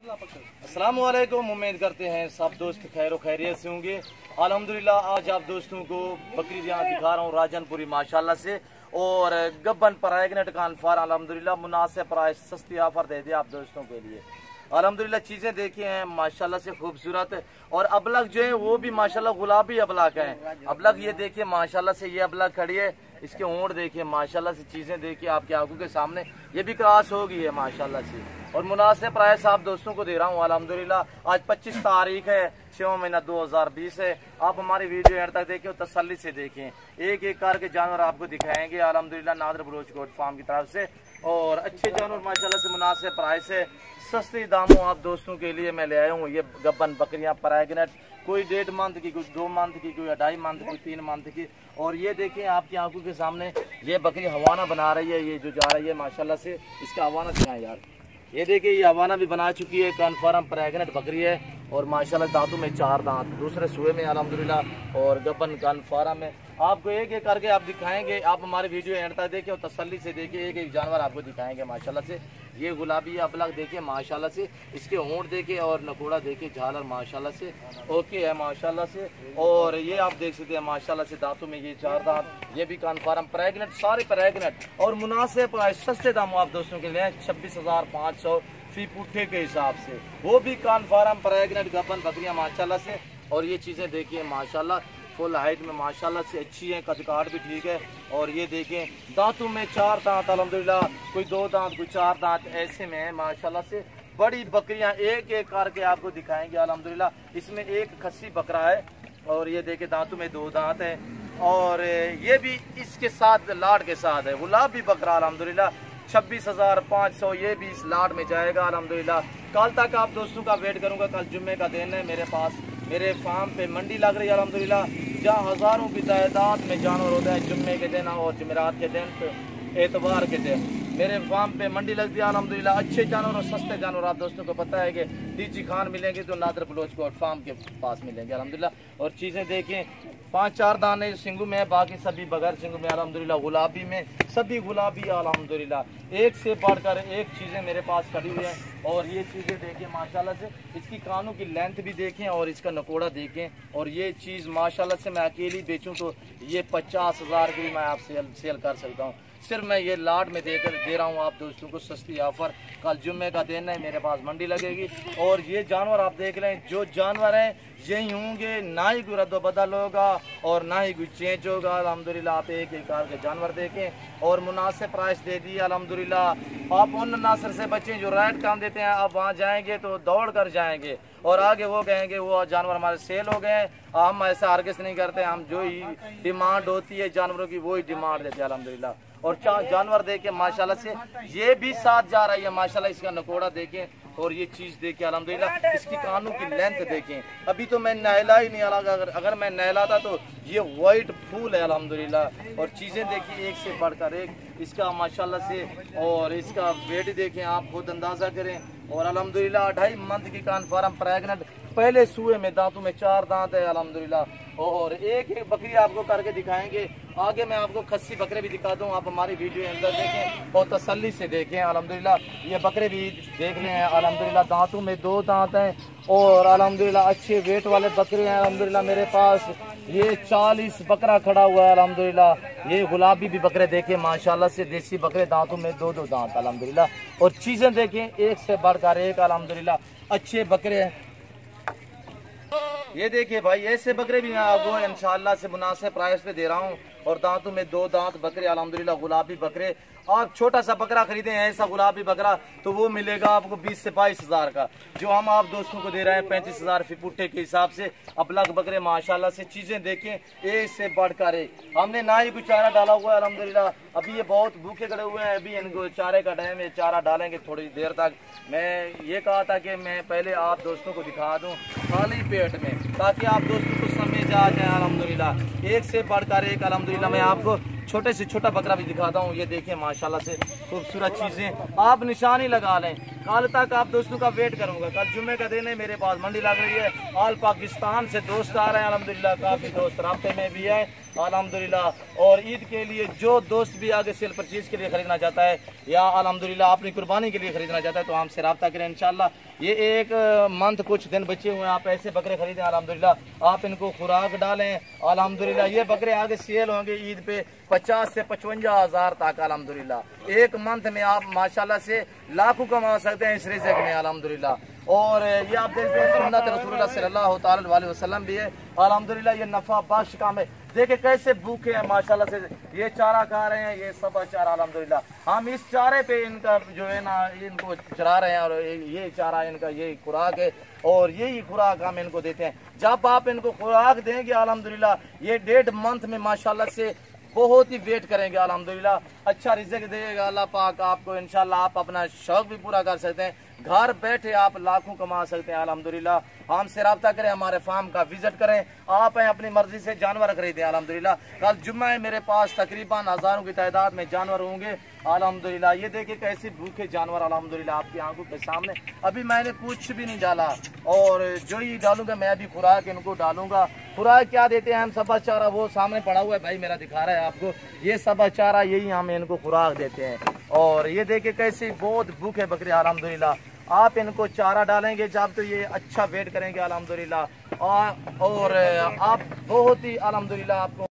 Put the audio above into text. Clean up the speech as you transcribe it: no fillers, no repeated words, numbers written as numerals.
अस्सलाम वालेकुम। उम्मीद करते हैं सब दोस्त खैर खैरियत से होंगे। अल्हम्दुलिल्लाह आज आप दोस्तों को बकरी यहाँ दिखा रहा हूँ राजनपुरी माशाल्लाह से, और गब्बन प्रेग्नेंट का अनफार अल्हम्दुलिल्लाह मुनासिब प्राइस सस्ती ऑफर दे दिया आप दोस्तों के लिए। अल्हम्दुलिल्लाह चीज़ें देखी हैं माशाल्लाह से खूबसूरत, और अबलग जो है वो भी माशाल्लाह गुलाबी अबलग है। अबलग ये देखिए माशाल्लाह से, ये अबलग खड़ी है, इसके ऊँट देखिए माशाल्लाह से, चीज़ें देखिए आपकी आंखों के सामने, ये भी क्रॉस हो गई है माशाल्लाह से, और मुनासिब प्राइस आप दोस्तों को दे रहा हूँ अल्हम्दुलिल्लाह। आज 25 तारीख है, 6वां महीना 2020 है। आप हमारी वीडियो एंड तक देखें और तसल्ली से देखें, एक एक करके जानवर आपको दिखाएंगे अल्हम्दुलिल्लाह नादर बलोच गोट फार्म की तरफ से, और अच्छे जानवर माशाल्लाह से मुनासिब प्राइस है, सस्ते दामों आप दोस्तों के लिए मैं ले आया हूँ। ये गब्बन बकरियाँ प्रेग्नेंट, कोई 1.5 मंथ की, कोई 2 मंथ की, कोई 2.5 मंथ की, 3 मंथ की, और ये देखें आपकी आंखों के सामने ये बकरी हवाना बना रही है, ये जो जा रही है माशाल्लाह से, इसका हवाना दिखाएं यार। ये देखिए ये हवाना भी बना चुकी है, कन्फर्म प्रेग्नेंट बकरी है, और माशाल्लाह दांतों में 4 दांत, दूसरे सुए में अल्हम्दुलिल्लाह, और गब्बन कन्फर्म में आपको एक एक करके आप दिखाएंगे। आप हमारे वीडियो एंड तक देखें और तसल्ली से देखिए, एक एक जानवर आपको दिखाएंगे माशाल्लाह से। ये गुलाबी अबलग देखिए माशाल्लाह से, इसके होंठ देखिए और नकोड़ा देखिए, झालर माशाल्लाह से ओके है माशाल्लाह से, और ये आप देख सकते हैं माशाल्लाह से दांतों में ये 4 दांत, ये भी कन्फर्म प्रेग्नेंट, सारे प्रेग्नेंट, और मुनासिब सस्ते दाम आप दोस्तों के लिए 26,500 फी पुट्ठे के हिसाब से, वो भी कन्फर्म प्रेग्नेंट गब्बन बकरियां माशाल्लाह से। और ये चीज़ें देखिए माशाल्लाह फुल हाइट में माशाल्लाह से अच्छी है, कदकाठ भी ठीक है, और ये देखें दांतों में 4 दांत अल्हम्दुलिल्लाह, कोई 2 दांत, कोई 4 दांत ऐसे में है माशाल्लाह से। बड़ी बकरियां एक एक करके आपको दिखाएंगे अल्हम्दुलिल्लाह। इसमें एक खस्सी बकरा है, और ये देखे दांतों में 2 दांत है, और ये भी इसके साथ लाड के साथ है, गुलाबी बकरा अल्हम्दुलिल्लाह 26,500, ये भी इस लाड में जाएगा अल्हम्दुलिल्लाह। कल तक आप दोस्तों का वेट करूंगा, कल जुम्मे का दिन है, मेरे पास मेरे फार्म पे मंडी लग रही है अल्हम्दुलिल्लाह, जहाँ हज़ारों की तादाद में जानवर होते हैं जुम्मे के दिन और जुमेरात के दिन, एतवार के दिन मेरे फार्म पे मंडी लगती है अल्हम्दुलिल्लाह। अच्छे जानवर और सस्ते जानवर आप दोस्तों को पता है कि डीजी खान मिलेंगे तो नादर बलोच कोट फार्म के पास मिलेंगे अल्हम्दुलिल्लाह। और चीज़ें देखें 5-4 दाने सिंगू में है, बाकी सभी बगैर सिंगू में अल्हम्दुलिल्लाह, गुलाबी में सभी गुलाबी अल्हम्दुलिल्लाह। एक से बढ़कर एक चीज़ें मेरे पास खड़ी हुई हैं, और ये चीज़ें देखें माशाल्लाह से, इसकी कानों की लेंथ भी देखें और इसका नकोड़ा देखें, और ये चीज़ माशाल्लाह से मैं अकेली बेचूं तो ये 50,000 की मैं आप सेल कर सकता हूँ। सिर्फ मैं ये लाट में दे रहा हूँ आप दोस्तों को सस्ती ऑफर। कल जुम्मे का दिन है, मेरे पास मंडी लगेगी, और ये जानवर आप देख रहे हैं, जो जानवर हैं यही होंगे, ना ही कोई रद्द बदल होगा और ना ही कोई चेंज होगा अल्हम्दुलिल्लाह। आप एक एक कार के जानवर देखें, और मुनासिब प्राइस दे दिए अल्हम्दुलिल्लाह। आप उन नासर से बचें जो राइट काम देते हैं, आप वहाँ जाएंगे तो दौड़ कर जाएंगे, और आगे वो कहेंगे वो जानवर हमारे सेल हो गए। हम ऐसा हरगिज़ नहीं करते, हम जो ही डिमांड होती है जानवरों की वो ही डिमांड देते हैं अल्हम्दुलिल्लाह। और जानवर देखें माशाल्लाह से, ये भी साथ जा रही है माशाल्लाह, इसका नकोड़ा देखें, और ये चीज़ देखें अल्हम्दुलिल्लाह, इसकी कानों की लेंथ देखें। अभी तो मैं नहला ही नहीं अलग, अगर मैं नहलाता तो ये वाइट फूल है अल्हम्दुलिल्लाह। और चीज़ें देखिए एक से बढ़कर एक, इसका माशाल्लाह से, और इसका वेट देखें, आप खुद अंदाज़ा करें, और अल्हम्दुलिल्लाह 2.5 मंथ की कन्फर्म प्रेग्नेंट, पहले सुए में दांतों में 4 दांत है अल्हम्दुलिल्लाह। और एक एक बकरी आपको करके दिखाएंगे, आगे मैं आपको खस्सी बकरे भी दिखा दूं, आप हमारी वीडियो अंदर देखें और तसल्ली से देखें अल्हम्दुलिल्लाह। ये बकरे भी देख रहे हैं अल्हम्दुलिल्लाह, दांतों में 2 दांत हैं, और अल्हम्दुलिल्लाह अच्छे वेट वाले बकरे हैं अल्हम्दुलिल्लाह। मेरे पास ये 40 बकरा खड़ा हुआ है अल्हम्दुलिल्लाह। ये गुलाबी भी बकरे देखें माशाल्लाह से, देसी बकरे, दांतों में 2-2 दांत अल्हम्दुलिल्लाह। और चीज़ें देखें एक से बढ़कर एक अल्हम्दुलिल्लाह, अच्छे बकरे हैं। ये देखिए भाई, ऐसे बकरे भी मैं आपको इंशाअल्लाह से मुनासिब प्राइस पे दे रहा हूँ, और दांतों में 2 दांत बकरे अल्हम्दुलिल्लाह, गुलाबी बकरे। आप छोटा सा बकरा खरीदें ऐसा गुलाबी बकरा तो वो मिलेगा आपको 20 से 22 हज़ार का, जो हम आप दोस्तों को दे रहे हैं 35,000 फी पुट्ठे के हिसाब से। अबलग बकरे माशाल्लाह से, चीज़ें देखें एक से बढ़कर एक। हमने ना ही कुछ चारा डाला हुआ है अल्हम्दुलिल्लाह, अभी ये बहुत भूखे खड़े हुए हैं, अभी इनको चारे का टाइम है, चारा डालेंगे थोड़ी देर तक। मैं ये कहा था कि मैं पहले आप दोस्तों को दिखा दूँ खाली पेट में, ताकि आप दोस्तों को समझ आ जाए अल्हम्दुलिल्लाह। एक से बढ़कर एक अल्हम्दुलिल्लाह। मैं आपको छोटे से छोटा बकरा भी दिखाता हूँ, ये देखिए माशाल्लाह से, खूबसूरत चीज़ें आप निशानी लगा लें। कल तक आप दोस्तों का वेट करूँगा। कल जुम्मे का दिन है, मेरे पास मंडी लग रही है। ऑल पाकिस्तान से दोस्त आ रहे हैं अल्हम्दुलिल्लाह, काफ़ी दोस्त राब्ते में भी है अल्हम्दुलिल्लाह। और ईद के लिए जो दोस्त भी आगे सेल परचेज के लिए खरीदना चाहता है या अल्हम्दुलिल्लाह अपनी कुर्बानी के लिए खरीदना चाहता है तो हमसे रब्ता करें इंशाल्लाह। ये एक मंथ कुछ दिन बचे हुए हैं, आप ऐसे बकरे खरीदें अल्हम्दुलिल्लाह। आप इनको खुराक डालें अल्हम्दुलिल्लाह। ये बकरे आगे सेल होंगे ईद पे 50 से 55 हज़ार तक अल्हम्दुलिल्लाह। एक मंथ में आप माशाल्लाह से लाखों कमा सकते हैं इस रिज़्क़ में अल्हम्दुलिल्लाह। और ये आप देखते हैं सुन्नत रसूलुल्लाह सल्लल्लाहु अलैहि वसल्लम भी है अल्हम्दुलिल्लाह। ये नफ़ा बख्श काम है। देखिए कैसे भूखे हैं माशाल्लाह से, ये चारा खा रहे हैं, ये सब चारा अल्हम्दुलिल्लाह। हम इस चारे पे इनका जो है ना इनको चरा रहे हैं और ये चारा इनका ये खुराक है और यही खुराक हम इनको देते हैं। जब आप इनको खुराक देंगे अल्हम्दुलिल्लाह ये 1.5 मंथ में माशाल्लाह से बहुत ही वेट करेंगे अल्हम्दुलिल्लाह। अच्छा रिज़्क़ देगा अल्लाह पाक आपको इंशाल्लाह। आप अपना शौक भी पूरा कर सकते हैं, घर बैठे आप लाखों कमा सकते हैं अल्हम्दुलिल्लाह। हमसे रब्ता करें, हमारे फार्म का विजिट करें। आप हैं अपनी मर्जी से जानवर खरीदें अल्हम्दुलिल्लाह। कल जुम्मा है, मेरे पास तकरीबन हज़ारों की तादाद में जानवर होंगे अल्हम्दुलिल्लाह। ये देखिए कैसे भूखे जानवर अल्हम्दुलिल्लाह आपकी आंखों के सामने। अभी मैंने कुछ भी नहीं डाला और जो ही डालूंगा मैं अभी खुराक इनको डालूंगा। खुराक क्या देते हैं हम, सब्ज़ चारा वो सामने पड़ा हुआ है भाई मेरा दिखा रहा है आपको, ये सब्ज़ चारा यही हम इनको खुराक देते हैं। और ये देखिए कैसे बहुत भूखे बकरे अल्हम्दुलिल्लाह। आप इनको चारा डालेंगे जब तो ये अच्छा वेट करेंगे अल्हम्दुलिल्लाह। और आप बहुत ही अल्हम्दुलिल्लाह आपको